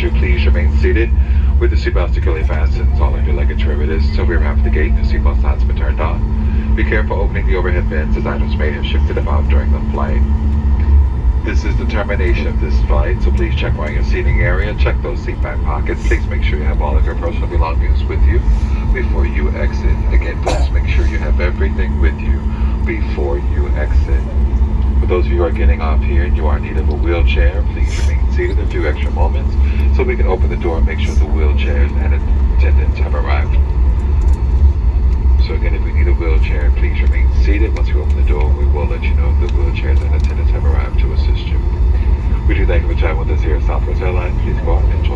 lounge, please remain seated with the seatbelt securely fastened. All of your luggage wherever it is. So we're half the gate and the seatbelt signs been turned on. Be careful opening the overhead bins as items may have shifted about during the flight. This is the termination of this flight, so please check around your seating area. Check those seat back pockets. Please make sure you have all of your personal belongings with you before you exit. Again, please make sure you have everything with you before you exit. For those of you who are getting off here and you are in need of a wheelchair, please remain seated a few extra moments so we can open the door and make sure the wheelchairs and attendants have arrived. So again, if we need a wheelchair, please remain seated. Once we open the door, we will let you know if the wheelchairs and attendants have arrived to assist you. We do thank you for traveling with us here at Southwest Airlines. Please go out and enjoy